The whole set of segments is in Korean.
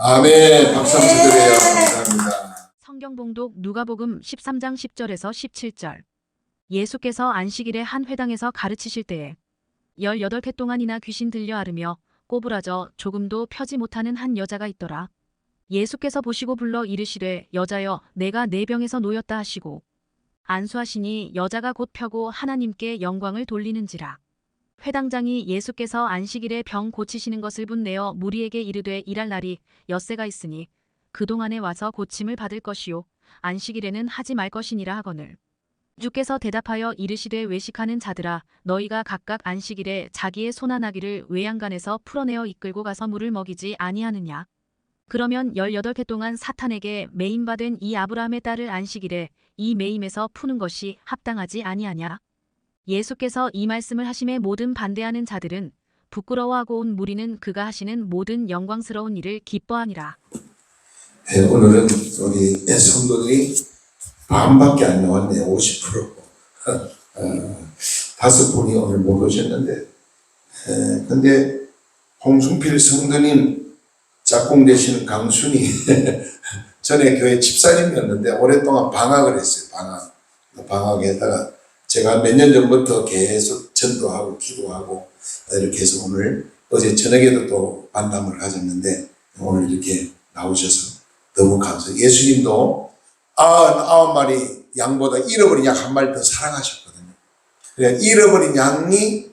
아멘. 박수 한번 드려요. 감사합니다. 성경 봉독 누가복음 13장 10절에서 17절. 예수께서 안식일에 한 회당에서 가르치실 때에 18해 동안이나 귀신 들려 앓으며 꼬부라져 조금도 펴지 못하는 한 여자가 있더라. 예수께서 보시고 불러 이르시되 여자여 내가 네 병에서 놓였다 하시고 안수하시니 여자가 곧 펴고 하나님께 영광을 돌리는지라. 회당장이 예수께서 안식일에 병 고치시는 것을 분내어 무리에게 이르되 일할 날이 엿새가 있으니 그동안에 와서 고침을 받을 것이요 안식일에는 하지 말 것이니라 하거늘. 주께서 대답하여 이르시되 외식하는 자들아 너희가 각각 안식일에 자기의 손아나기를 외양간에서 풀어내어 이끌고 가서 물을 먹이지 아니하느냐. 그러면 18해 동안 사탄에게 매임받은 이 아브라함의 딸을 안식일에 이 매임에서 푸는 것이 합당하지 아니하냐. 예수께서 이 말씀을 하심에 모든 반대하는 자들은 부끄러워하고 온 무리는 그가 하시는 모든 영광스러운 일을 기뻐하니라. 네, 오늘은 우리 성도들이 반밖에 안 나왔네요. 50%. 다섯 분이 오늘 못 오셨는데, 근데 홍순필 성도님 짝꿍 되시는 강순이 전에 교회 집사님이었는데 오랫동안 방학을 했어요. 방학에다가 제가 몇 년 전부터 계속 전도하고 기도하고 이렇게 해서 오늘 어제 저녁에도 또 만남을 가졌는데 오늘 이렇게 나오셔서 너무 감사해요. 예수님도 99마리 양보다 잃어버린 양 한 마리 더 사랑하셨거든요. 그러니까 잃어버린 양이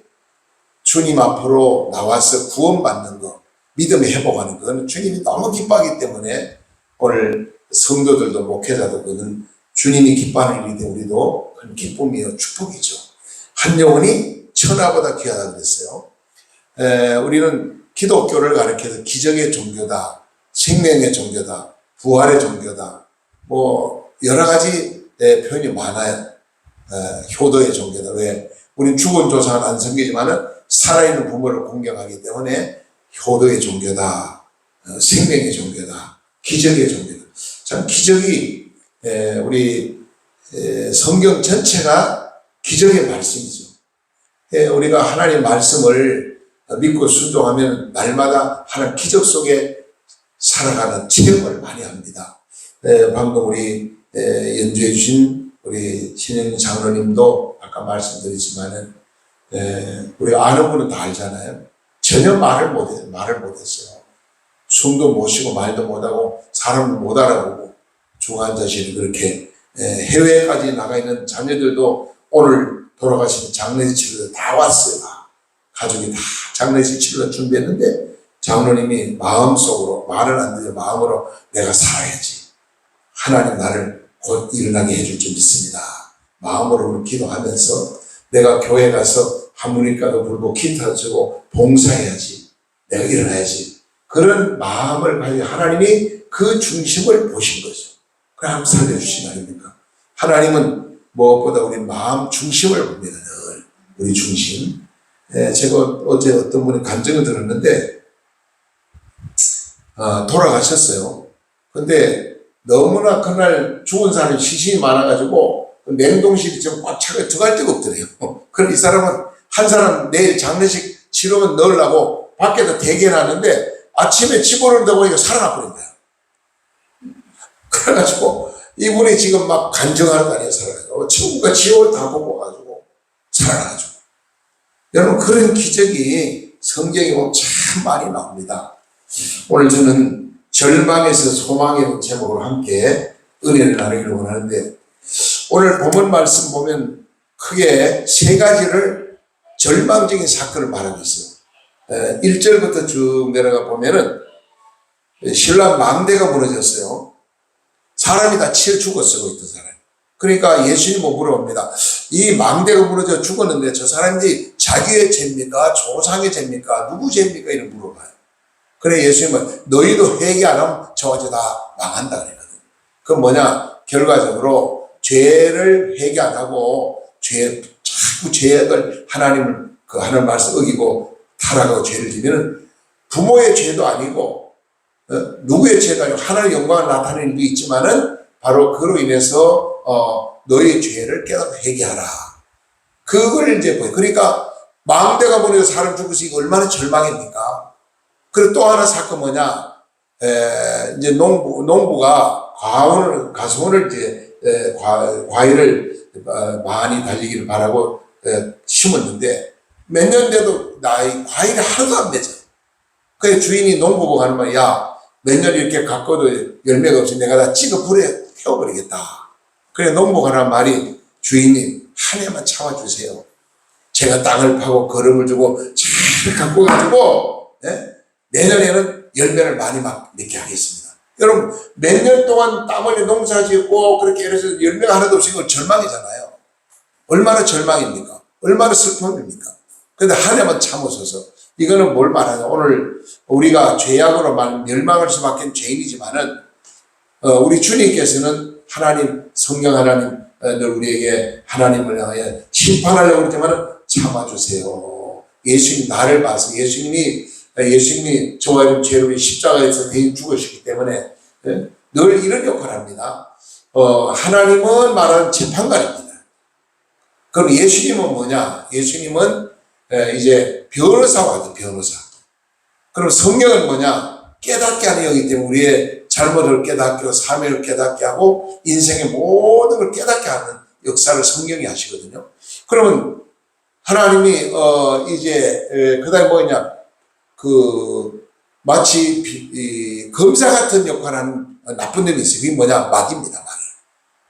주님 앞으로 나와서 구원받는 거, 믿음 회복하는 거는 주님이 너무 기뻐하기 때문에 오늘 성도들도 목회자도 그는 주님이 기뻐하는 일인데 우리도 큰 기쁨이요 축복이죠. 한 영혼이 천하보다 귀하다 그랬어요. 우리는 기독교를 가리켜서 기적의 종교다, 생명의 종교다, 부활의 종교다, 뭐 여러 가지 표현이 많아요. 효도의 종교다. 왜? 우리는 죽은 조상은 안 섬기지만은 살아있는 부모를 공경하기 때문에 효도의 종교다, 생명의 종교다, 기적의 종교다. 참 기적이 우리 성경 전체가 기적의 말씀이죠. 우리가 하나님 말씀을 믿고 순종하면 날마다 하나님 기적 속에 살아가는 체험을 많이 합니다. 방금 우리 연주해 주신 우리 신영 장로님도 아까 말씀드렸지만은 우리 아는 분은 다 알잖아요. 전혀 말을 못했어요. 숨도 못 쉬고 말도 못하고 사람을 못 알아보고 중환자실에 그렇게 해외까지 나가 있는 자녀들도 오늘 돌아가신 장례식 치료도 다 왔어요. 가족이 다 장례식 치료를 준비했는데 장로님이 마음속으로 말을 안 들려 마음으로 내가 살아야지. 하나님 나를 곧 일어나게 해줄 줄 믿습니다. 마음으로 기도하면서 내가 교회 가서 한문일가도 불고 기타 치고 봉사해야지. 내가 일어나야지. 그런 마음을 가지고 하나님이 그 중심을 보신 거죠. 그럼 살려주신 거 아닙니까? 하나님은 무엇보다 우리 마음 중심을 봅니다. 늘 우리 중심. 제가 어제 어떤 분이 간증을 들었는데 돌아가셨어요. 근데 너무나 그날 죽은 사람이 시신이 많아가지고 냉동실이 지금 꽉 차가 들어갈 데가 없더래요. 그럼 이 사람은 한 사람 내일 장례식 치료만 넣으려고 밖에다 대기해놨는데 아침에 집어넣는다 보니까 살아나 버린 거야. 그래가지고 이분이 지금 막 간증하는 거 아니에요. 살아가지고 천국과 지옥을 다 보고 가지고 살아나가지고. 여러분 그런 기적이 성경에 보면 참 많이 나옵니다. 오늘 저는 절망에서 소망이라는 제목으로 함께 은혜를 나누기를 원하는데 오늘 본문 말씀 보면 크게 세 가지를 절망적인 사건을 말하고 있어요. 1절부터 쭉 내려가 보면은 신랑 망대가 무너졌어요. 사람이 다 치여 죽었어요. 있던 사람. 그러니까 예수님이 물어봅니다. 이 망대가 무너져 죽었는데 저 사람이 자기의 죄입니까? 조상의 죄입니까? 누구 죄입니까? 이런 물어봐요. 그래 예수님은 너희도 회개 안 하면 저와 다 망한다 그랬거든. 그건 뭐냐? 결과적으로 죄를 회개 안 하고 자꾸 죄악을 하나님 말씀 어기고 타락하고 죄를 지면은 부모의 죄도 아니고 누구의 죄도 아니고 하나님의 영광을 나타내는 일도 있지만은 바로 그로 인해서 너의 죄를 깨닫고 회개하라. 그걸 이제 보여요. 그러니까 망대가 보내서 사람 죽으시 이거 얼마나 절망입니까? 그리고 또 하나 사건 뭐냐? 이제 농부가 가수원을 이제 과일을 많이 달리기를 바라고 심었는데 몇 년 돼도 과일이 하나도 안 맺어. 그래 주인이 농부 보고 하는 말이야. 야, 몇 년 이렇게 가꿔도 열매가 없이 내가 다 찍어 불에 태워버리겠다. 그래 농부가 하는 말이 주인님 한 해만 참아주세요. 제가 땅을 파고 거름을 주고 잘 갖고 가지고 내년에는 열매를 많이 맺게 하겠습니다. 여러분 몇 년 동안 땀 흘려 농사 짓고 그렇게 해서 열매가 하나도 없으니 그건 절망이잖아요. 얼마나 절망입니까? 얼마나 슬픔입니까? 근데 한 해만 참으셔서 이거는 뭘 말하냐. 오늘 우리가 죄악으로 멸망할 수밖에 죄인이지만은 우리 주님께서는 하나님 성령 하나님 늘 우리에게 하나님을 향하여 심판하려고 그럴 때마다 참아주세요. 예수님 나를 봐서 예수님이 저와 여러분 죄를 십자가에서 대신 죽으시기 때문에 늘 이런 역할을 합니다. 하나님은 말하는 재판관입니다. 그럼 예수님은 뭐냐? 예수님은 이제 변호사가 같은 변호사. 그럼 성령은 뭐냐? 깨닫게 하는 영이기 때문에 우리의 잘못을 깨닫게 하고 사명을 깨닫게 하고 인생의 모든 걸 깨닫게 하는 역사를 성령이 하시거든요. 그러면 하나님이 이제 그다음에 뭐냐? 마치 검사 같은 역할을 하는 나쁜 놈이 있어요. 그게 뭐냐? 마귀입니다.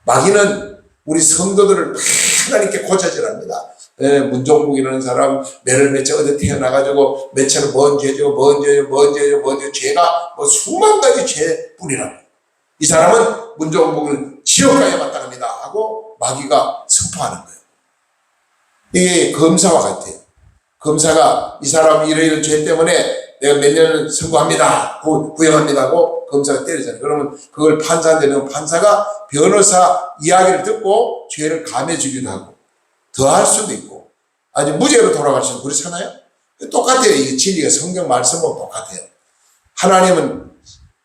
마귀는 우리 성도들을 하나님께 고쳐지랍니다. 문종국이라는 사람 매를 맺혀 어디 태어나가지고 매체로 뭔 죄죠, 죄가 뭐 수만 가지 죄뿐이랍니다. 이 사람은 문종국을 지옥 가야 마땅합니다 하고 마귀가 선포하는 거예요. 이게 검사와 같아요. 검사가 이 사람 이런 죄 때문에 내가 몇 년을 선고합니다. 구형합니다 하고 검사가 때리잖아요. 그러면 그걸 판사한테 넣으면 판사가 변호사 이야기를 듣고 죄를 감해주기도 하고 더할 수도 있고 아주 무죄로 돌아갈 수도 있고 그렇잖아요. 똑같아요. 이 진리가 성경 말씀하고 똑같아요. 하나님은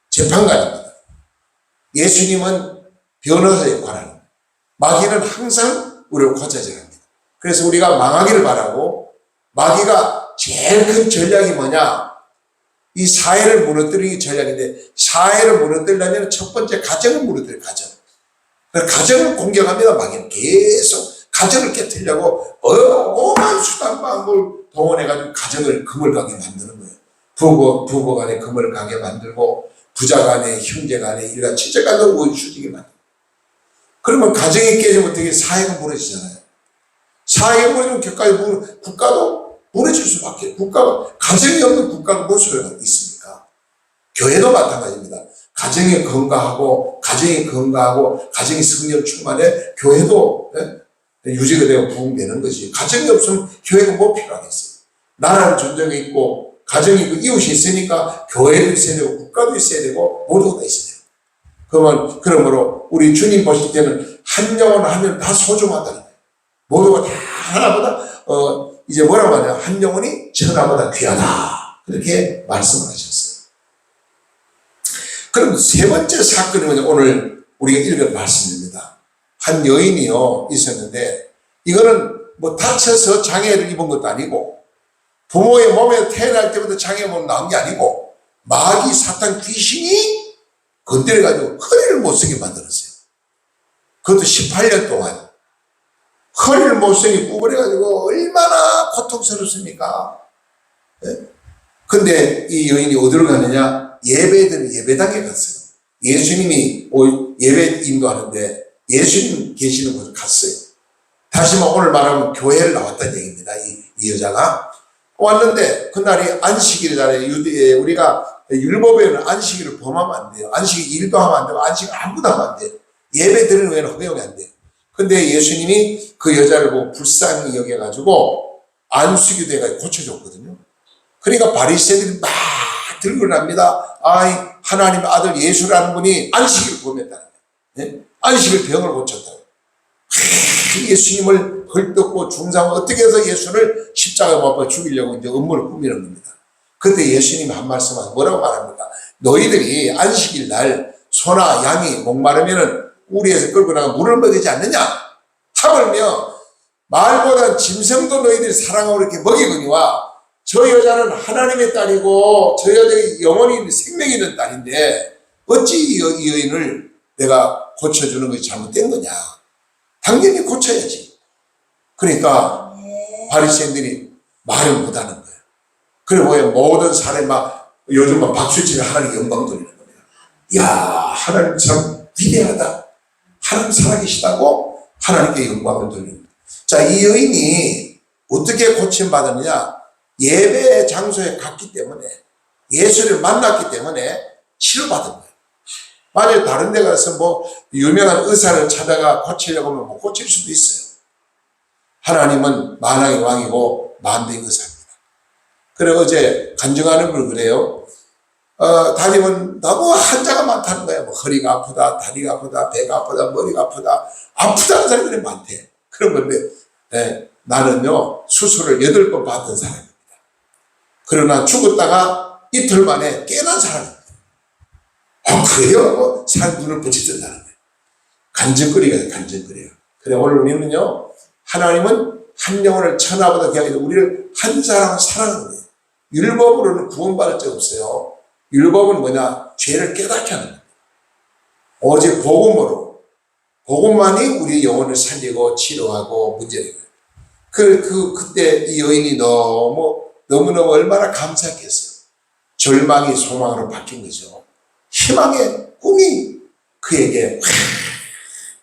재판관입니다. 예수님은 변호사 역할을 합니다. 마귀는 항상 우리를 고쳐져갑니다. 그래서 우리가 망하기를 바라고 마귀가 제일 큰 전략이 뭐냐? 이 사회를 무너뜨리기 전략인데 사회를 무너뜨리려면 첫 번째 가정을 무너뜨려요. 가정을 공격합니다. 마귀는 계속 가정을 깨뜨리려고 오만 수단방법을 동원해가지고 가정을 금을 가게 만드는 거예요. 부부 간에 금을 가게 만들고 부자 간에 형제 간에 일가 친척 간에 원수지게 만들고 그러면 가정이 깨지면 어떻게 사회가 무너지잖아요. 사회가 무너지면 국가도 무너질 수밖에. 가정이 없는 국가가 무슨 소용이 있습니까? 교회도 마찬가지입니다. 가정이 건강하고 가정이 성령 충만해 교회도 유지가 되고 부흥되는 것이. 가정이 없으면 교회가 뭐 필요하겠어요? 나라는 존재가 있고 가정이 있고 이웃이 있으니까 교회도 있어야 되고 국가도 있어야 되고 모두가 있어야 돼요. 그러므로 우리 주님 보실 때는 한 영혼 하면 다 소중하다는 거예요. 모두가 다 하나보다 이제 뭐라고 하냐? 한 영혼이 천하보다 귀하다. 그렇게 말씀을 하셨어요. 그럼 세 번째 사건이 뭐냐? 오늘 우리가 읽은 말씀입니다. 한 여인이요 있었는데 이거는 뭐 다쳐서 장애를 입은 것도 아니고 부모의 몸에 태어날 때부터 장애가 나온 게 아니고 마귀 사탄 귀신이 건드려가지고 허리를 못 쓰게 만들었어요. 그것도 18년 동안. 허리를 못 쓰니 구부려가지고 얼마나 고통스럽습니까? 근데 이 여인이 어디로 가느냐? 예배당에 갔어요. 예수님이 예배 인도하는데 예수님 계시는 곳에 갔어요. 다시 오늘 말하면 교회를 나왔다는 얘기입니다. 이 여자가 왔는데 그날이 안식일이잖아요. 우리가 율법에는 안식일을 범하면 안 돼요. 안식 일도 하면 안 되고 안식 아무도 하면 안 돼요. 예배 드리는 외에는 허용이 안 돼요. 근데 예수님이 그 여자를 보고 불쌍히 여겨가지고 안수기도해가 고쳐줬거든요. 그러니까 바리새인들이 막 들고 납니다. 하나님의 아들 예수라는 분이 안식일을 범했다는 거예요. 안식일 병을 고쳤다고. 예수님을 헐뜯고 중상을 어떻게 해서 예수를 십자가에 못 박아 죽이려고 이제 음모를 꾸미는 겁니다. 그때 예수님이 한 말씀 하세요. 뭐라고 말합니까? 너희들이 안식일 날 소나 양이 목마르면은 우리에서 끌고 나가 물을 먹이지 않느냐? 하물며 말보다 짐승도 너희들이 사랑하고 이렇게 먹이거니와 저 여자는 하나님의 딸이고 저 여자의 영원히 생명이 있는 딸인데 어찌 이 여인을 내가 고쳐주는 것이 잘못된 거냐. 당연히 고쳐야지. 그러니까 바리새인들이 말을 못하는 거예요. 그리고 왜 모든 사람이 막 요즘 막 박수치며 하나님 영광 돌리는 거예요. 야, 하나님 참 위대하다. 하나님 살아계시다고 하나님께 영광을 돌립니다. 자, 이 여인이 어떻게 고침받았느냐? 예배 장소에 갔기 때문에, 예수를 만났기 때문에 치료받은 거예요. 만약에 다른 데 가서 뭐 유명한 의사를 찾아가 고치려고 하면 못 고칠 수도 있어요. 하나님은 만왕의 왕이고 만대의 의사입니다. 그래 어제 간증하는 걸 그래요. 다니면 너무 환자가 많다는 거야. 뭐 허리가 아프다, 다리가 아프다, 배가 아프다, 머리가 아프다. 아프다는 사람들이 많대. 그런 건데, 네, 나는요, 수술을 8번 받은 사람입니다. 그러나 죽었다가 이틀 만에 깨난 사람입니다. 그래요? 뭐, 살 눈을 붙이든다는 거예요. 간증거리가 간증거리예요. 그래, 오늘 우리는요, 하나님은 한 영혼을 천하보다 귀하게 해서 우리를 한 사람을 사랑하는 거예요. 율법으로는 구원받을 적 없어요. 율법은 뭐냐? 죄를 깨닫게 하는 거예요. 오직 복음으로, 복음만이 우리 영혼을 살리고 치료하고 문제를 해요. 그때 이 여인이 너무너무 얼마나 감사했겠어요. 절망이 소망으로 바뀐 거죠. 희망의 꿈이 그에게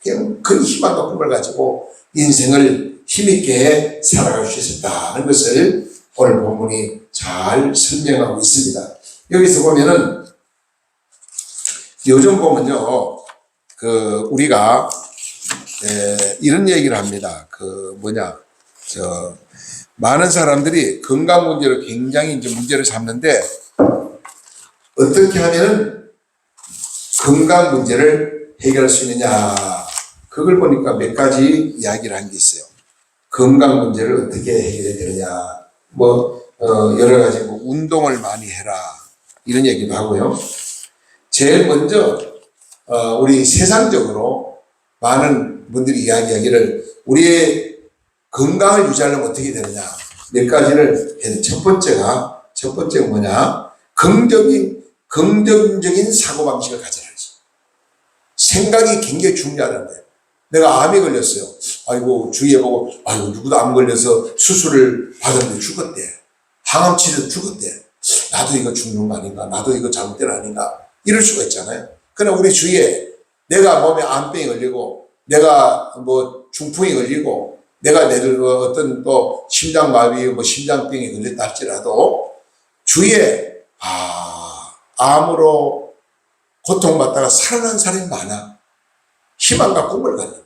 그냥 큰 희망과 꿈을 가지고 인생을 힘있게 살아갈 수 있었다는 것을 오늘 본문이 잘 설명하고 있습니다. 여기서 보면은 요즘 보면요, 우리가 이런 얘기를 합니다. 많은 사람들이 건강 문제를 굉장히 이제 문제를 삼는데 어떻게 하면은 건강 문제를 해결할 수 있느냐? 그걸 보니까 몇 가지 이야기를 한 게 있어요. 건강 문제를 어떻게 해결해야 되느냐? 여러 가지 운동을 많이 해라. 이런 얘기도 하고요. 제일 먼저, 우리 세상적으로 많은 분들이 이야기하기를 우리의 건강을 유지하려면 어떻게 되느냐. 몇 가지를 해서 첫 번째가 뭐냐. 긍정적인 사고방식을 가져야지. 생각이 굉장히 중요하다는 거예요. 내가 암이 걸렸어요. 아이고, 주위에 보고, 아이고, 누구도 암 걸려서 수술을 받았는데 죽었대. 항암 치료도 죽었대. 나도 이거 죽는 거 아닌가? 나도 이거 잘못된 거 아닌가? 이럴 수가 있잖아요. 그러나 우리 주위에 내가 몸에 암병이 걸리고, 내가 중풍이 걸리고, 내가 어떤 또 심장마비, 심장병이 걸렸다 할지라도, 주위에, 암으로 고통받다가 살아난 사람이 많아. 희망과 꿈을 갖는 거예요.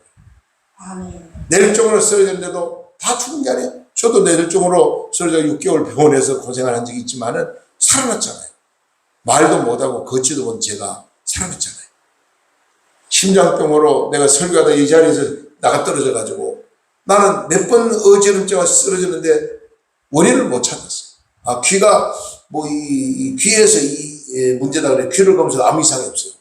뇌혈증으로 쓰러졌는데도 다 죽은 게 아니에요. 저도 뇌혈증으로 쓰러져 6개월 병원에서 고생을 한 적이 있지만은 살아났잖아요. 말도 못하고 걷지도 못한 제가 살아났잖아요. 심장병으로 내가 설교하다 이 자리에서 나가 떨어져가지고 나는 몇 번 어지럼증과 쓰러졌는데 원인을 못 찾았어요. 귀가 이 귀에서 문제다 그래. 귀를 검사해서 아무 이상이 없어요.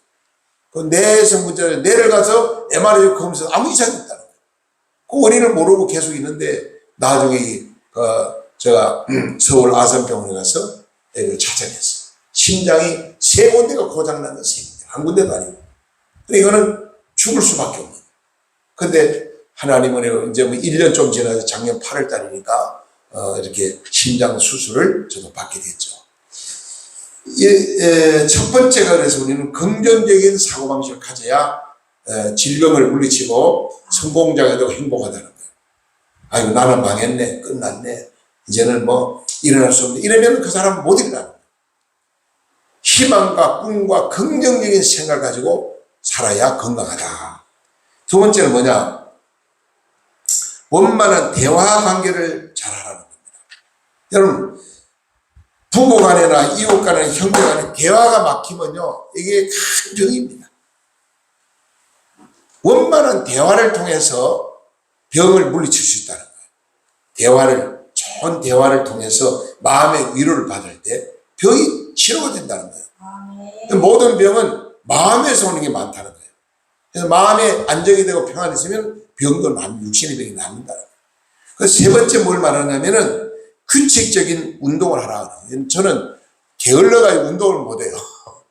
그 뇌에서 문제다. 뇌를 가서 MRI 검사해서 아무 이상이 없다는 거예요. 그 원인을 모르고 계속 있는데 나중에 제가 서울 아산병원에 가서 애를 찾아냈어요. 심장이 3군데가 고장난 건 3군데, 한 군데도 아니고. 그러니까 이거는 죽을 수밖에 없는 거예요. 근데 하나님은 이제 1년 좀 지나서 작년 8월 달이니까 이렇게 심장 수술을 저도 받게 됐죠. 첫 번째가 그래서 우리는 긍정적인 사고방식을 가져야 질병을 물리치고 성공자가 되고 행복하다는 거예요. 아이고, 나는 망했네. 끝났네. 이제는 일어날 수 없네. 이러면 그 사람은 못 일어나는 거예요. 희망과 꿈과 긍정적인 생각을 가지고 살아야 건강하다. 두 번째는 뭐냐? 원만한 대화 관계를 잘하라는 겁니다. 여러분, 부부 간이나 이웃 간이나 형제 간에 대화가 막히면요, 이게 큰 병입니다. 원만한 대화를 통해서 병을 물리칠 수 있다는 거예요. 좋은 대화를 통해서 마음의 위로를 받을 때 병이 치료가 된다는 거예요. 모든 병은 마음에서 오는 게 많다는 거예요. 그래서 마음에 안정이 되고 평안이 있으면 병도 육신의 병이 낫는다는 거예요. 그래서 세 번째 뭘 말하냐면은 규칙적인 운동을 하라. 저는 게을러가지고 운동을 못해요.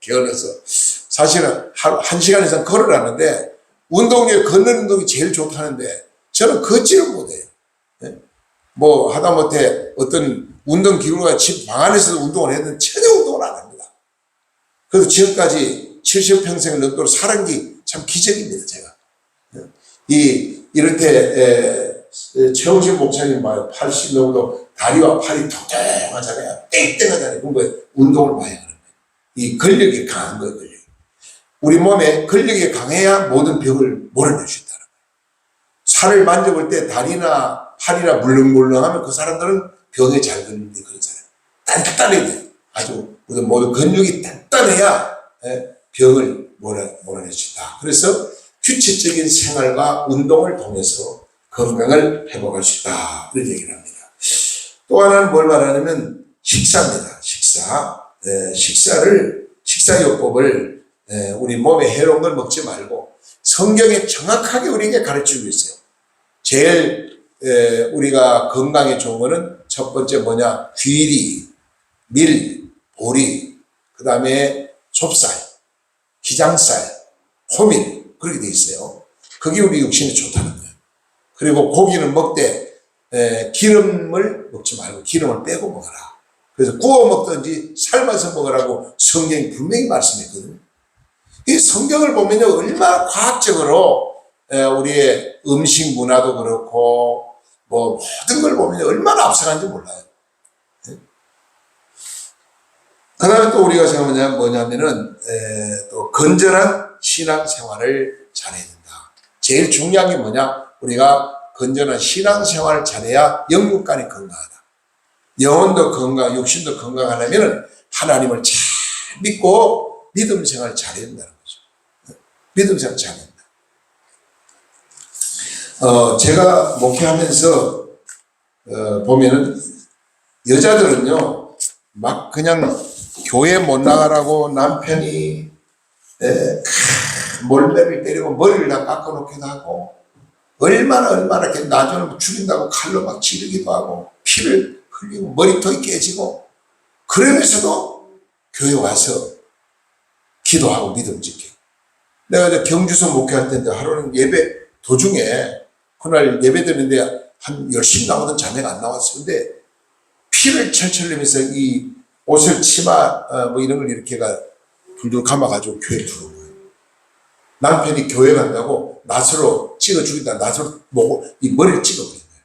게을러서. 사실은 한 시간 이상 걸으라는데 운동 중에 걷는 운동이 제일 좋다는데 저는 걷지를 못해요. 뭐 하다못해 어떤 운동기구가 집 방 안에서도 운동을 했는데 전혀 운동을 안 합니다. 그래서 지금까지 70평생을 넘도록 살은 게 참 기적입니다. 제가 이럴 때 최홍실 목사님 말 80 넘어도 다리와 팔이 통통하잖아요. 땡땡하잖아요. 그런 거에 운동을 많이 하는 거예요. 이 근력이 강한 거예요. 근력. 우리 몸에 근력이 강해야 모든 병을 몰아낼 수 있다는 거예요. 살을 만져볼 때 다리나 팔이나 물렁물렁하면 그 사람들은 병에 잘 걸리는데 그런 사람 단단해야 돼요. 아주 모든 근육이 단단해야 병을 몰아낼 수 있다. 그래서 규칙적인 생활과 운동을 통해서 건강을 회복할 수 있다. 이런 얘기를 합니다. 또 하나는 뭘 말하냐면 식사입니다. 식사요법을 우리 몸에 해로운 걸 먹지 말고 성경에 정확하게 우리에게 가르치고 있어요. 제일 우리가 건강에 좋은 거는 첫 번째 뭐냐? 귀리, 밀, 보리, 그 다음에 좁쌀, 기장쌀, 호밀 그렇게 돼 있어요. 그게 우리 육신에 좋다는 거예요. 그리고 고기는 먹되 기름을 먹지 말고 기름을 빼고 먹어라. 그래서 구워 먹든지 삶아서 먹으라고 성경이 분명히 말씀했거든요. 이 성경을 보면요 얼마나 과학적으로 우리의 음식 문화도 그렇고 뭐 모든 걸 보면 얼마나 앞서간지 몰라요. 그 다음에 또 우리가 생각하면 뭐냐면은 또 건전한 신앙생활을 잘해야 된다. 제일 중요한 게 뭐냐? 우리가 건전한 신앙생활을 잘해야 영육간이 건강하다. 영혼도 건강, 육신도 건강하려면 하나님을 잘 믿고 믿음 생활을 잘해야 된다는 거죠. 믿음 생활을 잘해야 된다. 제가 목회하면서 보면은 여자들은요 막 그냥 교회 못 나가라고 남편이 몰매를 때리고 머리를 다 깎아놓기도 하고 얼마나 이렇게 나중에 죽인다고 칼로 막 지르기도 하고 피를 흘리고 머리통이 깨지고 그러면서도 교회 와서 기도하고 믿음 지켜. 내가 이제 경주서 목회할 때인데 하루는 예배 도중에 그날 예배 드는데 한 열심히 나오던 자매가 안 나왔어. 근데 피를 철철 내면서 이 옷을 치마 뭐 이런 걸 이렇게가 둘둘 감아가지고 교회에 들어온 거예요. 남편이 교회 간다고 낫으로 찍어 죽인다. 낫으로 보고 이 머리를 찍어버린 거예요.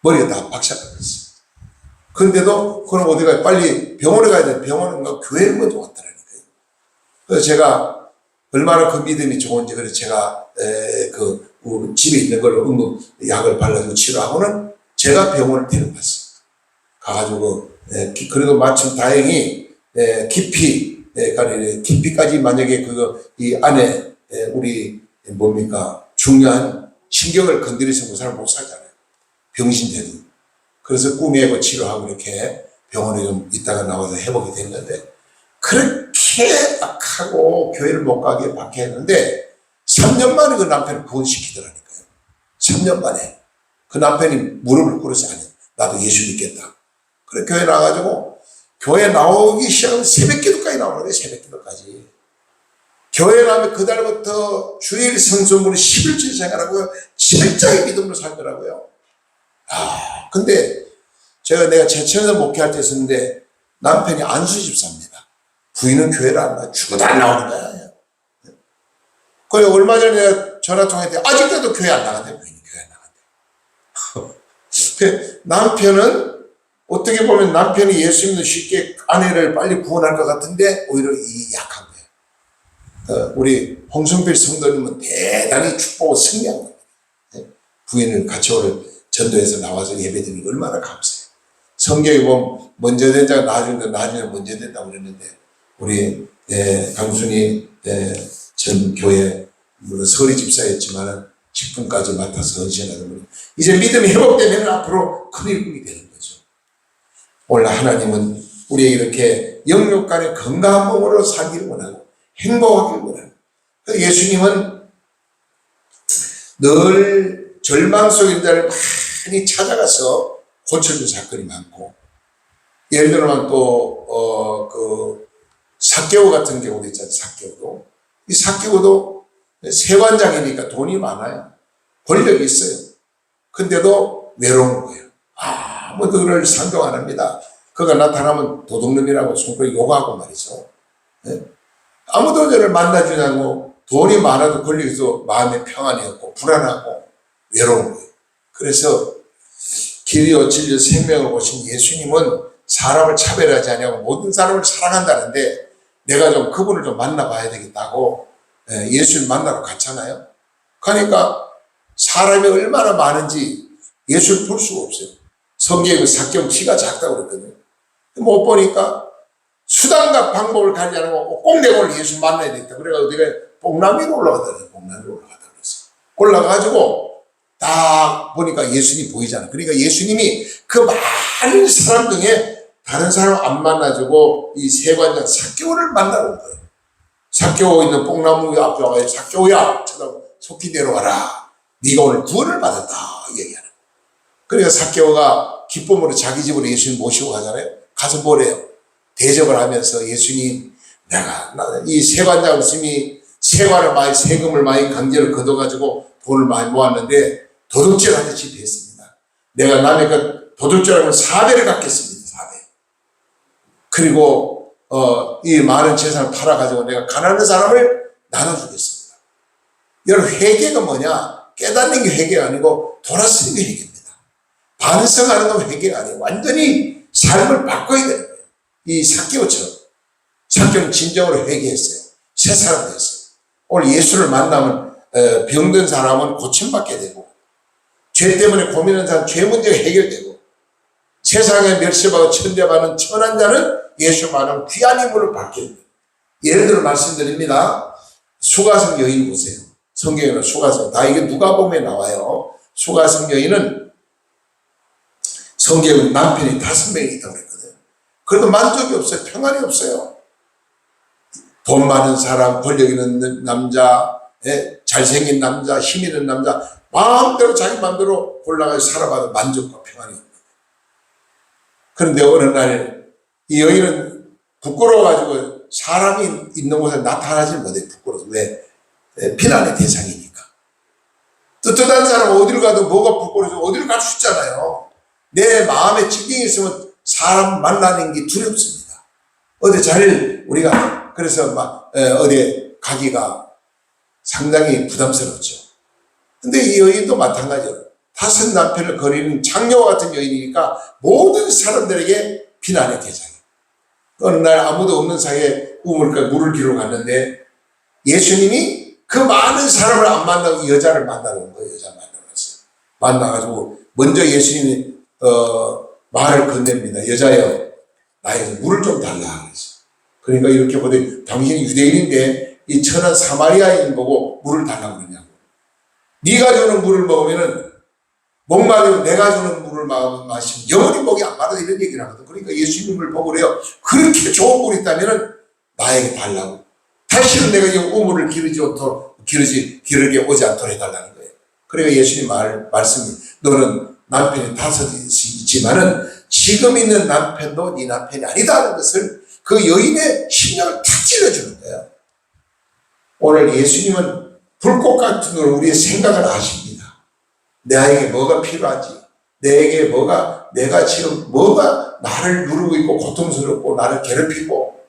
머리가 다 박살났어요. 그런데도 그럼 어디가 빨리 병원에 가야 돼. 병원인가 교회를 먼저 왔더라니까요. 그래서 제가 얼마나 그 믿음이 좋은지 그래서 제가 그 집에 있는 걸로 약을 발라주고 치료하고는 제가 병원을 데려갔어요. 가가지고 그래도 마침 다행히 깊이까지 만약에 그거 이 안에 우리 뭡니까 중요한 신경을 건드리서 그 사람 못 살잖아요. 병신되는. 그래서 꿈에고 치료하고 이렇게 병원에 좀 있다가 나와서 회복이 된 건데 그렇게 악하고 교회를 못 가게 박해했는데 3년 만에 그 남편을 구원시키더라니까요. 3년 만에 그 남편이 무릎을 꿇어서 아니 나도 예수 믿겠다. 그래 교회 나와가지고 교회 나오기 시작하면 새벽기도까지 나오는 거예요. 새벽기도까지. 교회 나오면 그달부터 주일 성수문을 11주 생활하고요. 11장의 믿음으로 살더라고요. 근데 내가 제천에서 목회할 때 있었는데 남편이 안수 집사입니다. 부인은 교회를 안 나와. 죽어도 안 나오는 거야. 그래 얼마 전에 내가 전화 통화했더니 아직도 교회 안 나간대. 부인이 교회 안 나간대. 남편은 어떻게 보면 남편이 예수 믿는 쉽게 아내를 빨리 구원할 것 같은데 오히려 이 약한 거예요. 우리 홍성필 성도님은 대단히 축복을 승리한 겁니다. 부인을 같이 오늘 전도해서 나와서 예배드리는 게 얼마나 감사해요. 성경에 보면 먼저 된 자가 나중에 먼저 된다고 그랬는데 우리 강순이 전 교회 물론 서리 집사였지만 10분까지 맡아서 헌신하는 분 이제 믿음이 회복되면 앞으로 큰 일꾼이 되는 거죠. 오늘 하나님은 우리에게 이렇게 영육간의 건강한 몸으로 살기를 원하고 행복하기를 원하고 예수님은 늘 절망 속인 자를 많이 찾아가서 고쳐준 사건이 많고, 예를 들면 삭개오 같은 경우도 있잖아요. 삭개오도. 이 삭개오도 세관장이니까 돈이 많아요. 권력이 있어요. 근데도 외로운 거예요. 아무도 그를 상종 안 합니다. 그가 나타나면 도둑놈이라고 손가락 욕하고 말이죠. 네? 아무도 저를 만나주냐고, 돈이 많아도 권력이 있어 마음에 평안이 없고 불안하고 외로운 거예요. 그래서 길이요 진리요 생명을 오신 예수님은 사람을 차별하지 않냐고 모든 사람을 사랑한다는데, 내가 좀 그분을 좀 만나봐야 되겠다고 예수님 만나러 갔잖아요. 그러니까 사람이 얼마나 많은지 예수를 볼 수가 없어요. 성경에 삭개오 키가 작다고 그랬거든요. 못 보니까 수단과 방법을 가지 않고 꼭 내가 오늘 예수 만나야 되겠다. 그래가지고 내가 뽕나무 위로 올라가더라고요. 뽕나무 위로 올라가다 그랬어요. 올라가가지고 딱 보니까 예수님이 보이잖아. 그러니까 예수님이 그 많은 사람 중에 다른 사람 안 만나주고 이 세관장 삭개오를 만나러 온 거예요. 삭개오 있는 뽕나무 앞에 와서 삭개오야, 속히 내려와라. 네가 오늘 구원을 받았다. 얘기하는 거예요. 그러니까 삭개오가 기쁨으로 자기 집으로 예수님 모시고 가잖아요. 가서 뭐래요? 대접을 하면서 예수님, 이 세관장 스님이 세관을 많이, 세금을 많이 강제로 걷어가지고 돈을 많이 모았는데 도둑질하는 짓을 했습니다. 내가 남의 그 도둑질하면 4배를 갚겠습니다. 4배. 그리고 이 많은 재산을 팔아가지고 내가 가난한 사람을 나눠주겠습니다. 여러분, 회개가 뭐냐? 깨닫는 게 회개가 아니고 돌아서는 게 회개입니다. 반성하는 건 회개가 아니고 완전히 삶을 바꿔야 되는 거예요. 이 삭개오처럼. 삭개오는 진정으로 회개했어요. 새 사람 됐어요. 오늘 예수를 만나면 병든 사람은 고침받게 되고, 죄 때문에 고민하는 사람 죄 문제가 해결되고, 세상에 멸시받고 천대받는 천한 자는 예수 만나면 귀한 인물을 받게 됩니다. 예를 들어 말씀드립니다. 수가성 여인 보세요. 성경에는 수가성, 다 이게 누가복음에 나와요. 수가성 여인은 성경에 남편이 5명이 있다고 그랬거든요. 그래도 만족이 없어요. 평안이 없어요. 돈 많은 사람, 권력 있는 남자, 잘생긴 남자, 힘 있는 남자, 마음대로 자기 마음대로 골라가지고 살아봐도 만족과 평안이 없는 거예요. 그런데 어느 날 이 여인은 부끄러워가지고 사람이 있는 곳에 나타나지 못해. 부끄러워서. 왜? 비난의 대상이니까. 떳떳한 사람은 어디를 가도 뭐가 부끄러워서 어디를 갈 수 있잖아요. 내 마음에 찔링이 있으면 사람 만나는 게 두렵습니다. 우리가 그래서 어디 가기가 상당히 부담스럽죠. 근데 이 여인도 마찬가지예요. 5 남편을 거리는 장녀와 같은 여인이니까 모든 사람들에게 비난의 대상이에요. 어느 날 아무도 없는 사이에 물을 기르러 갔는데 예수님이 그 많은 사람을 안 만나고 이 여자를 만나러 온 거예요. 여자 만나러 왔어요. 만나가지고 먼저 예수님이 말을 건넵니다. 여자여, 나에게 물을 좀 달라. 그랬어요. 그러니까 이렇게 보더니 당신이 유대인인데 이 천한 사마리아인 보고 물을 달라고 그러냐고. 네가 주는 물을 먹으면은 목마르면 내가 주는 물을 마시면 영원히 목이 안 마르다, 이런 얘기를 하거든. 그러니까 예수님을 보고 그래요. 그렇게 좋은 물이 있다면은 나에게 달라고. 다시는 내가 이 우물을 기르게 오지 않도록 해달라는 거예요. 그러니까 예수님 말씀이, 너는 남편이 5이 있지만은 지금 있는 남편도 네 남편이 아니다는 것을 그 여인의 심령을 탁 찔러주는 거예요. 오늘 예수님은 불꽃 같은 걸 우리의 생각을 아십니다. 나에게 뭐가 필요한지, 내가 지금 뭐가 나를 누르고 있고 고통스럽고 나를 괴롭히고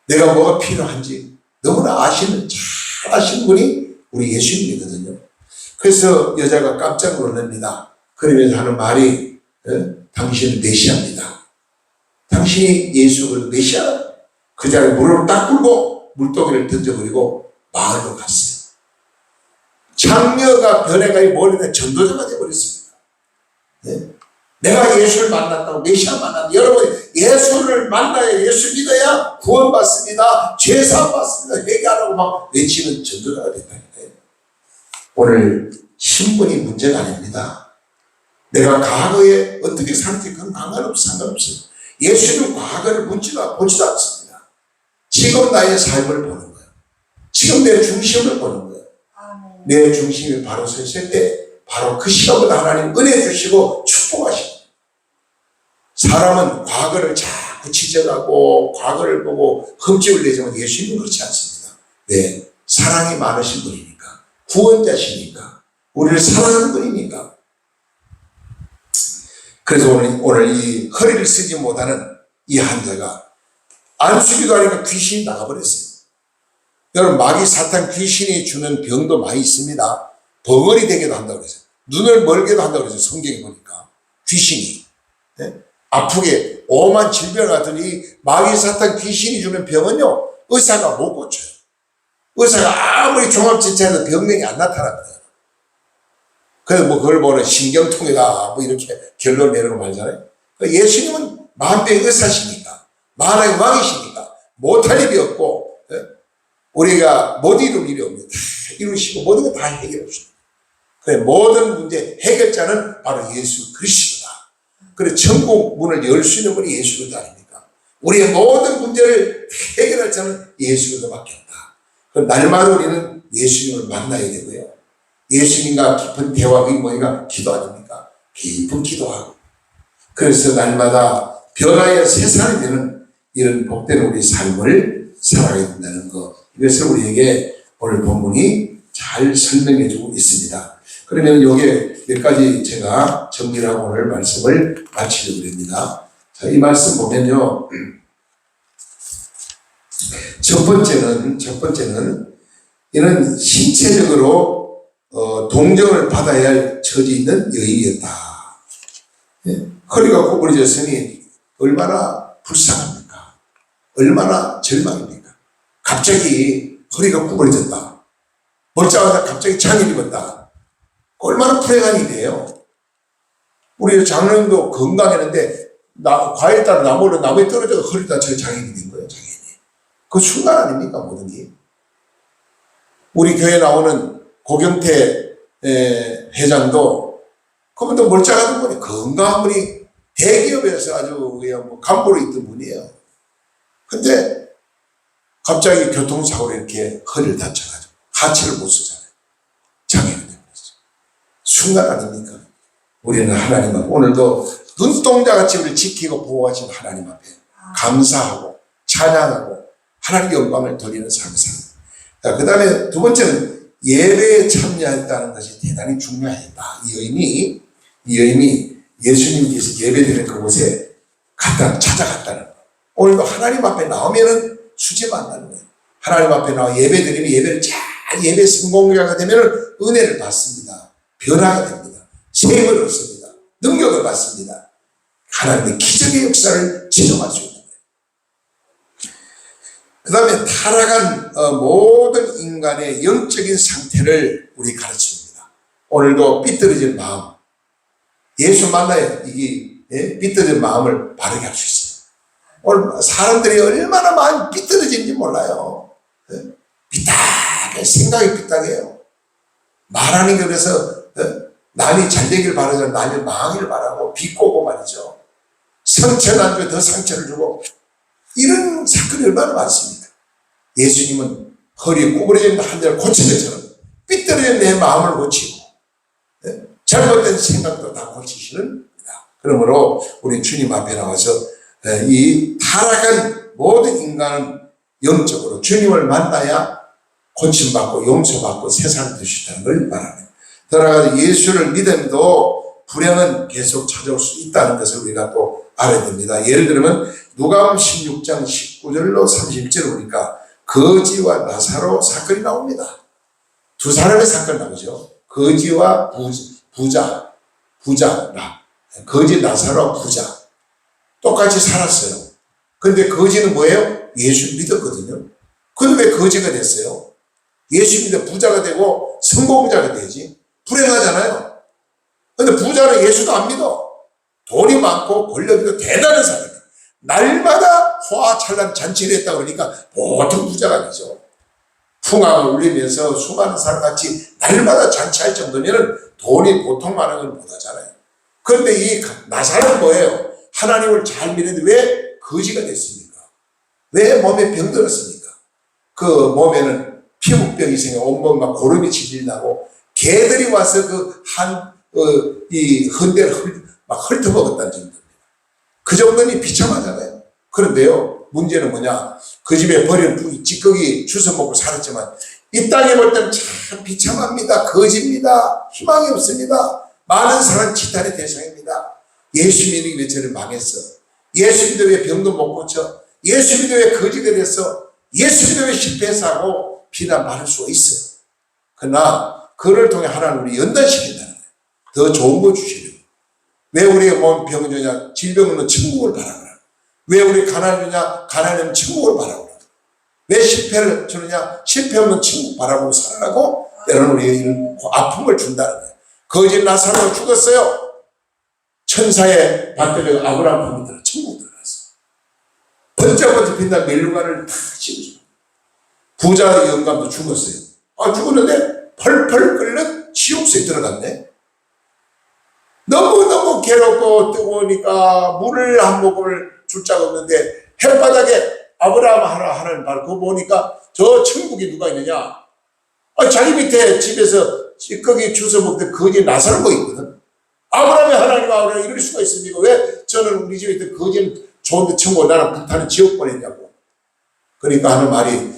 내가 뭐가 필요한지 너무나 잘 아시는 분이 우리 예수님이거든요. 그래서 여자가 깜짝 놀랍니다. 그러면서 하는 말이, 당신은 메시아입니다. 당신이 예수 메시아. 그 자리에 물을 딱 불고 물동이를 던져버리고 마을로 갔어요. 장녀가 변해가 머리에 전도자가 되어버렸습니다. 내가 예수를 만났다고, 메시아 만났다. 여러분, 예수를 만나야, 예수 믿어야 구원받습니다. 죄사함 받습니다. 회개하라고 막 외치는 전도자가 됐다니까요. 오늘 신분이 문제가 아닙니다. 내가 과거에 어떻게 살지 그건 상관없어요. 예수는 과거를 보지도 않습니다. 지금 나의 삶을 보는 거예요. 지금 내 중심을 보는 거예요. 내 중심이 바로 서 있을 때 바로 그 시간보다 하나님 은혜 주시고 축복하십니다. 사람은 과거를 자꾸 지적하고 과거를 보고 흠집을 내지만 예수님은 그렇지 않습니다. 왜? 사랑이 많으신 분이니까, 구원자시니까, 우리를 사랑하는 분이니까. 그래서 오늘 이 허리를 쓰지 못하는 이 환자가 안수기도 하니까 귀신이 나가버렸어요. 여러분, 마귀 사탄 귀신이 주는 병도 많이 있습니다. 벙어리 되게도 한다고 그랬어요. 눈을 멀게도 한다고 그랬어요. 성경에 보니까 귀신이, 네? 아프게 오만 질병 같은 이 마귀 사탄 귀신이 주는 병은요, 의사가 못 고쳐요. 의사가 아무리 종합진찰해도 병명이 안 나타납니다. 그래서 뭐 그걸 보는 신경통이다 뭐 이렇게 결론 내는 거 말잖아요. 예수님은 만병의 의사시니까, 만왕의 왕이시니까 못할 일이 없고, 우리가 못 이룰 일이 없는데 다 이루시고 모든 거 다 해결해 주십니다. 그래, 모든 문제 해결자는 바로 예수 그리스도다. 그래, 천국 문을 열 수 있는 분이 예수 그리스도 아닙니까? 우리의 모든 문제를 해결할 자는 예수 그리스도밖에 없다. 그럼 날마다 우리는 예수님을 만나야 되고요. 예수님과 깊은 대화, 그게 뭐니까 기도 아닙니까? 깊은 기도하고. 그래서 날마다 변화의 세상이 되는 이런 복된 우리 삶을 살아가야 된다는 것. 이것을 우리에게 오늘 본문이 잘 설명해 주고 있습니다. 그러면 요게 몇 가지 제가 정리를 하고 오늘 말씀을 마치려고 합니다. 자, 이 말씀 보면요. 첫 번째는 이는 신체적으로 동정을 받아야 할 처지 있는 여인이었다. 예? 허리가 구부러졌으니 얼마나 불쌍합니까? 얼마나 절망입니까? 갑자기 허리가 구부러졌다. 멀쩡하다 갑자기 장애를 입었다. 얼마나 불행한 일이에요. 우리 장로님도 건강했는데 과일 따라 나무에 떨어져서 허리 다쳐 장애인이 된 거예요. 장애인이. 그 순간 아닙니까? 모든 게. 우리 교회 나오는 고경태 회장도 그분도 멀쩡한 분이, 건강한 분이, 대기업에서 아주 그냥 뭐 간부로 있던 분이에요. 근데 갑자기 교통사고로 이렇게 허리를 다쳐가지고 하체를 못 쓰잖아요. 장애가 되는 거죠. 순간 아닙니까? 우리는 하나님 앞에 오늘도 눈동자같이 우리를 지키고 보호하신 하나님 앞에 감사하고 찬양하고 하나님의 영광을 돌리는 삶을 삽니다. 그 다음에 두 번째는 예배에 참여했다는 것이 대단히 중요하다. 이 여인이 예수님께서 예배드리는 그곳에 찾아갔다는 거. 오늘도 하나님 앞에 나오면은 수지 만나는 거예요. 하나님 앞에 나와 예배드리면 예배를 잘 예배 성공자가 되면은 은혜를 받습니다. 변화가 됩니다. 세임을 얻습니다. 능력을 받습니다. 하나님의 기적의 역사를 지정할 수 있는 거예요. 그 다음에 타락한 모든 인간의 영적인 상태를 우리 가르칩니다. 오늘도 삐뚤어진 마음, 예수 만나야 이게 삐뚤어진 마음을 바르게 할 수 있어요. 오늘 사람들이 얼마나 많이 삐뚤어진지 몰라요. 삐딱해, 생각이 삐딱해요. 말하는 게 그래서 남이 잘 되길 바라지 남이 망하기를 바라고 비꼬고 말이죠. 상처 난 주에 더 상처를 주고 이런 사건이 얼마나 많습니까? 예수님은 허리에 구부러진 한 대를 고친 것처럼 삐뚤어진 내 마음을 고치고 잘못된 생각도 다 고치시는 겁니다. 그러므로 우리 주님 앞에 나와서 이 타락한 모든 인간은 영적으로 주님을 만나야 고침받고 용서받고 세상을 드시다는 걸 말합니다. 따라서 예수를 믿음도 불행은 계속 찾아올 수 있다는 것을 우리가 또 알아야 됩니다. 예를 들면 누가복음 16장 19절로 30절 보니까 거지와 나사로 사건이 나옵니다. 두 사람의 사건이 나오죠. 거지와 부자, 거지 나사로 부자. 똑같이 살았어요. 근데 거지는 뭐예요? 예수 믿었거든요. 근데 왜 거지가 됐어요? 예수 믿어 부자가 되고 성공자가 되지. 불행하잖아요. 근데 부자는 예수도 안 믿어. 돈이 많고 권력이 대단한 사람이에요. 날마다 화찬란 잔치를 했다고 그러니까 보통 부자가 아니죠. 풍악을 울리면서 수많은 사람같이 날마다 잔치할 정도면 돈이 보통 많은 걸 못하잖아요. 그런데 이 나사로는 뭐예요? 하나님을 잘 믿는데 왜 거지가 됐습니까? 왜 몸에 병들었습니까? 그 몸에는 피부병이 생겨 온몸 막 고름이 질질나고 개들이 와서 이 헌대를 막 훑어먹었다는 정도입니다. 그 정도니 비참하잖아요. 그런데요, 문제는 뭐냐? 그 집에 버린 찌꺼기 주워 먹고 살았지만 이 땅에 볼 때는 참 비참합니다. 거지입니다. 희망이 없습니다. 많은 사람 지탄의 대상입니다. 예수 믿는 게 왜 저를 망했어? 예수 믿어 왜 병도 못 고쳐? 예수 믿어 왜 거지가 됐어? 예수 믿어 왜 실패해서 하고 비난받을 수가 있어요. 그러나 그를 통해 하나님 우리 연단시킨다는 거예요. 더 좋은 거 주시려고. 왜 우리가 몸 병 주냐? 질병은 천국을 바라거라. 왜 우리 가난을 주냐? 가난하면 천국을 바라거라. 왜 실패를 주느냐? 실패 없는 천국 바라보고 살아가고 때로는 우리에게 아픔을 준다는 거예요. 거짓 나사로가 죽었어요. 천사의 받들려 아브라함 품이 들어 천국 들어갔어. 번쩍번쩍 빛난 멜루가를 다 씌워줘. 부자의 영감도 죽었어요. 죽었는데 펄펄 끓는 지옥수에 들어갔네. 너무너무 괴롭고 뜨거우니까 물을 한 모금을 줄 자가 없는데 햇바닥에 아브라함 하나님 밟고 보니까 저 천국에 누가 있느냐? 자기 밑에 집에서 찌꺼기 주워 먹던 거지 나사로가 있거든. 아브라함의 하나님 이럴 수가 있습니까? 왜 저는 우리 집에 있던 거지는 좋은데 천국 나는 불타는 지옥 보냈냐고. 그러니까 하는 말이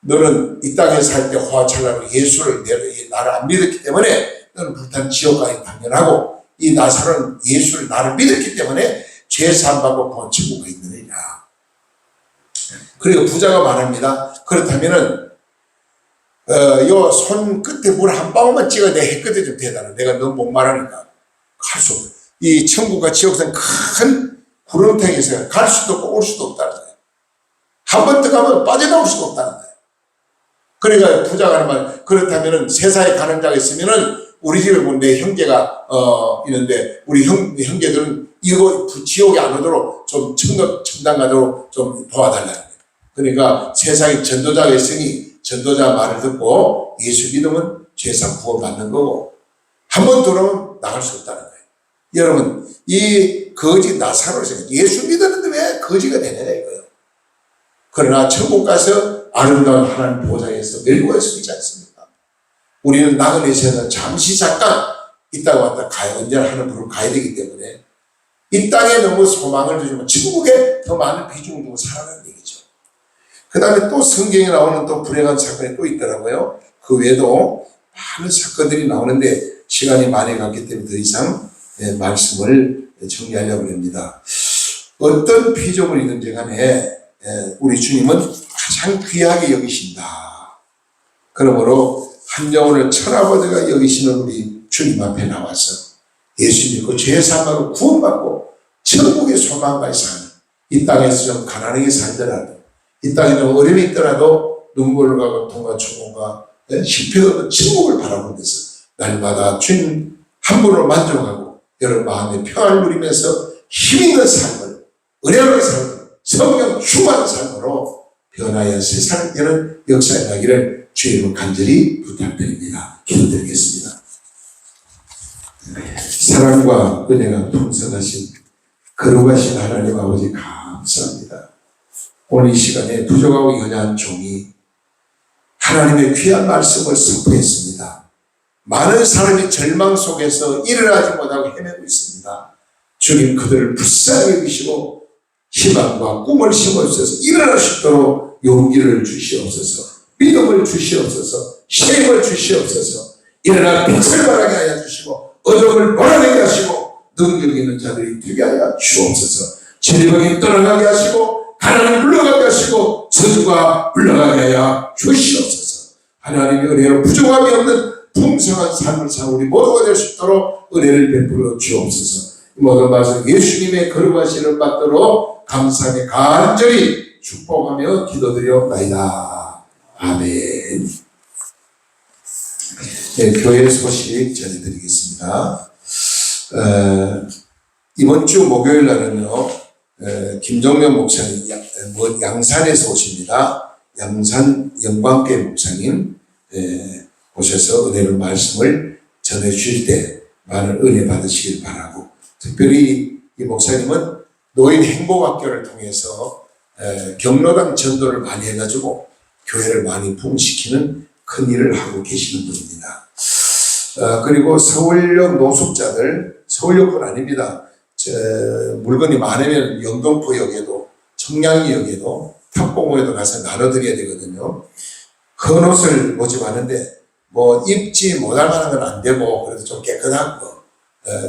너는 이 땅에 살 때 호화찬란하고 예수를 나를 안 믿었기 때문에 너는 불타는 지옥 가기 당연하고 이 나사로는 예수를 나를 믿었기 때문에 죄 사함받고 본 천국에 있느니라. 그리고 부자가 말합니다. 그렇다면은 요 손 끝에 물 한 방울만 찍어야 내 햇끝에 좀 대달라. 내가 너무 목마르니까 갈 수 없어. 이 천국과 지옥은 큰 구렁텅이에서 갈 수도 없고 올 수도 없다는 거예요. 한 번 들어가면 빠져나올 수가 없다는 거예요. 그러니까 부자가 하는 말, 그렇다면은 세상에 가는 자가 있으면은 우리 집에 보면 내 형제가 있는데 우리 형제들은 이거 지옥에 안 오도록 좀 첨단 가도록 좀 도와달라는 거예요. 그러니까 세상에 전도자가 있으니 전도자 말을 듣고 예수 믿으면 죄상 구원받는 거고 한 번 들어오면 나갈 수 없다는 거예요. 여러분 이 거지 나사로를 예수 믿었는데 왜 거지가 되느냐 이거예요. 그러나 천국 가서 아름다운 하나님 보좌에서 멜루가 있지 않습니까? 우리는 나그네에서는 잠시 잠깐 있다가 왔다 가야 언제나 하늘으로 가야 되기 때문에 이 땅에 너무 소망을 두지만 천국에 더 많은 비중을 두고 살아가는 얘기죠. 그 다음에 또 성경에 나오는 또 불행한 사건이 또 있더라고요. 그 외에도 많은 사건들이 나오는데 시간이 많이 갔기 때문에 더 이상 말씀을 정리하려고 합니다. 어떤 피조물이든지 간에 우리 주님은 가장 귀하게 여기신다. 그러므로 한 영혼을 천하보다가 여기시는 우리 주님 앞에 나와서 예수 믿고 죄 사함으로 구원받고 천국의 소망과 사는 이 땅에서 좀 가난하게 살더라도 이 땅에 좀 어려움이 있더라도 눈물을 가고 통과 천국과 실패가 없는 천국을 바라보면서 날마다 주님 한 분으로 만족하고 여러분 마음의 평안을 누리면서 힘있는 삶을 은혜로운 삶을 성령 충만한 삶으로 변화의 세상을 여는 역사에 나기를 주의 이름으로 간절히 부탁드립니다. 기도드리겠습니다. 사랑과 은혜가 풍성하신 거룩하신 하나님 아버지 감사합니다. 오늘 이 시간에 부족하고 연약한 종이 하나님의 귀한 말씀을 선포했습니다. 많은 사람이 절망 속에서 일어나지 못하고 헤매고 있습니다. 주님 그들을 불쌍히 여기시고 희망과 꿈을 심어주셔서 일어날 수 있도록 용기를 주시옵소서, 믿음을 주시옵소서, 힘을 주시옵소서, 일어나 빛을 발하게 하여 주시고 어둠을 몰아내게 하시고 능력 있는 자들이 되게 하여 주옵소서. 질병이 떠나가게 하시고 가난을 물러가게 하시고 저주가 물러가게 하여 주시옵소서. 하나님의 은혜로 부족함이 없는 풍성한 삶을 사 우리 모두가 될 수 있도록 은혜를 베풀어 주옵소서. 모든 말씀 예수님의 거룩하신 이름 받도록 감사하게 간절히 축복하며 기도드려옵나이다. 아멘. 네, 교회 소식 전해드리겠습니다. 이번 주 목요일 날은요, 김정면 목사님 양산에서 오십니다. 양산 영광교회 목사님 오셔서 은혜의 말씀을 전해주실 때 많은 은혜 받으시길 바라고, 특별히 이 목사님은 노인 행복학교를 통해서 경로당 전도를 많이 해가지고 교회를 많이 부흥시키는 큰 일을 하고 계시는 분입니다. 그리고 서울역 노숙자들, 서울역뿐 아닙니다. 물건이 많으면 영등포역에도 청량리역에도 탑공호에도 가서 나눠드려야 되거든요. 큰 옷을 모집하는데 뭐 입지 못할 만한 건 안 되고 그래도 좀 깨끗한 거,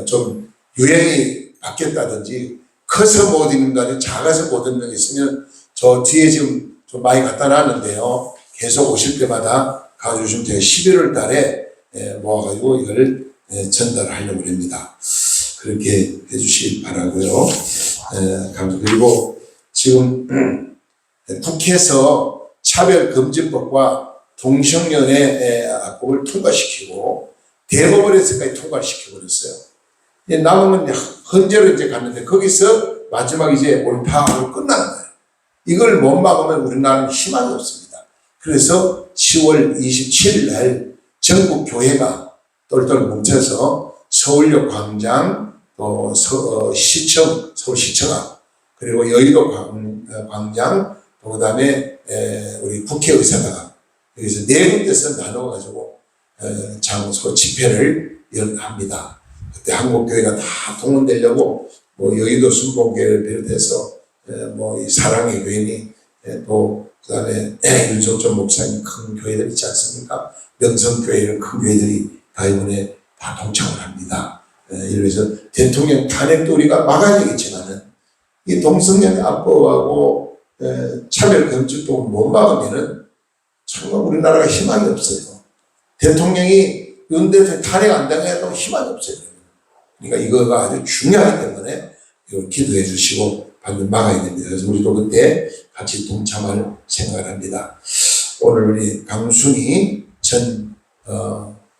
좀 유행이 바뀌었다든지 커서 못 입는다든지 작아서 못 입는 게 있으면 저 뒤에 지금 좀 많이 갖다 놨는데요. 계속 오실 때마다 가져주시면 돼요. 11월 달에 모아가지고 이걸 전달하려고 합니다. 그렇게 해주시기 바라고요. 그리고 지금 국회에서 차별금지법과 동성연애 악법을 통과시키고 대법원에서까지 통과시키고 그랬어요. 이제 남은 헌재로 이제 갔는데 거기서 마지막 이제 올파하고 끝나는 거예요. 이걸 못 막으면 우리나라는 희망이 없습니다. 그래서 10월 27일 날 전국 교회가 똘똘 뭉쳐서 서울역 광장, 또 시청, 서울시청 앞, 그리고 여의도 광장, 또 그다음에 우리 국회의사당 앞, 여기서 네 군데서 나눠가지고 장소 집회를 합니다. 그때 한국교회가 다 동원되려고 뭐 여의도 순복교회를 비롯해서 뭐 이 사랑의 교회니 또 그다음에 윤석준 목사님 큰 교회들 있지 않습니까? 명성교회 이런 큰 교회들이 다 이번에 다 동참을 합니다. 이래서 대통령 탄핵도 우리가 막아야 되겠지만은 이 동성연 악법하고 차별금지법을 못 막으면은 정말 우리나라가 희망이 없어요. 대통령이 윤 대통령 탄핵 안 당해도 희망이 없어요. 그러니까 이거가 아주 중요하기 때문에 이걸 기도해 주시고 반드시 막아야 됩니다. 그래서 우리도 그때 같이 동참할 생각을 합니다. 오늘 우리 강순희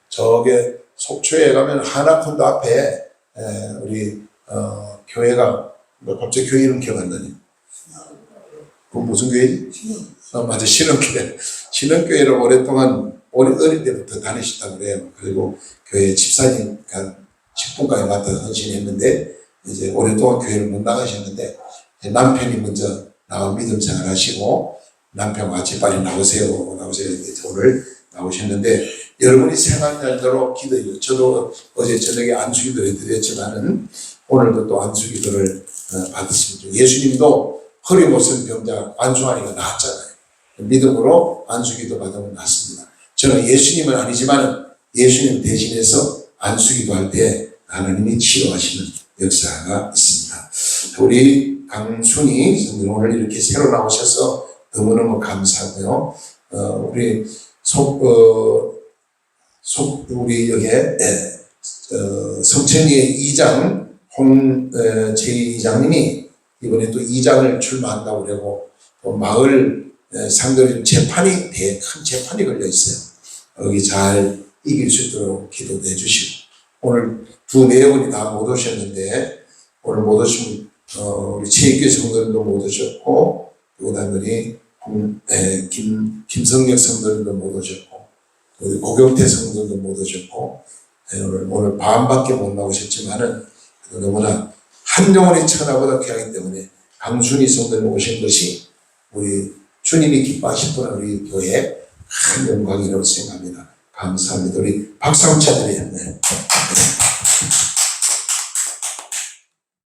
저게 속초에 가면 하나콘도 앞에 우리 교회가 갑자기 교회 이름 기억 안 나니? 그 무슨 교회지? 맞아, 신흥교회. 신흥교회를 오랫동안 어릴 때부터 다니셨다고 그래요. 그리고 교회 집사님 10분까지 맡아서 헌신했는데 이제 오랫동안 교회를 못 나가셨는데 남편이 먼저 나와 믿음 생활 하시고 남편 같이 빨리 나오세요. 오늘 나오셨는데 여러분이 생각 날대로 기도해요. 저도 어제 저녁에 안수기도를 드렸지만은 오늘도 또 안수기도를 받았습니다. 예수님도 허리 못 쓴 병자 안수하니까 나았잖아요. 믿음으로 안수기도 받으면 낫습니다. 저는 예수님은 아니지만은 예수님 대신해서 안수기도 할 때 하나님이 치료하시는 역사가 있습니다. 우리 강순희 선생님 오늘 이렇게 새로 나오셔서 너무너무 감사하고요. 우리 우리 여기에 성천리의 이장 제 이장님이 이번에 또 이장을 출마한다고 그러고 또 마을 상대로 재판이 큰 재판이 걸려 있어요. 여기 잘 이길 수 있도록 기도도 해주시고 오늘 두 네 분이 다 못 오셨는데 오늘 못 오신 우리 최익규 성도님도 못 오셨고 그다음에 우리 김성력 성도님도 못 오셨고 우리 고경태 성도님도 못 오셨고 오늘 반밖에 못 나오셨지만은 너무나 한 영혼이 천하보다 귀하기 때문에 강순희 성도님 오신 것이 우리 주님이 기뻐하실 분은 우리 교회의 큰 영광이라고 생각합니다. 감사합니다. 우리 박수 한번 쳐드려요. 네.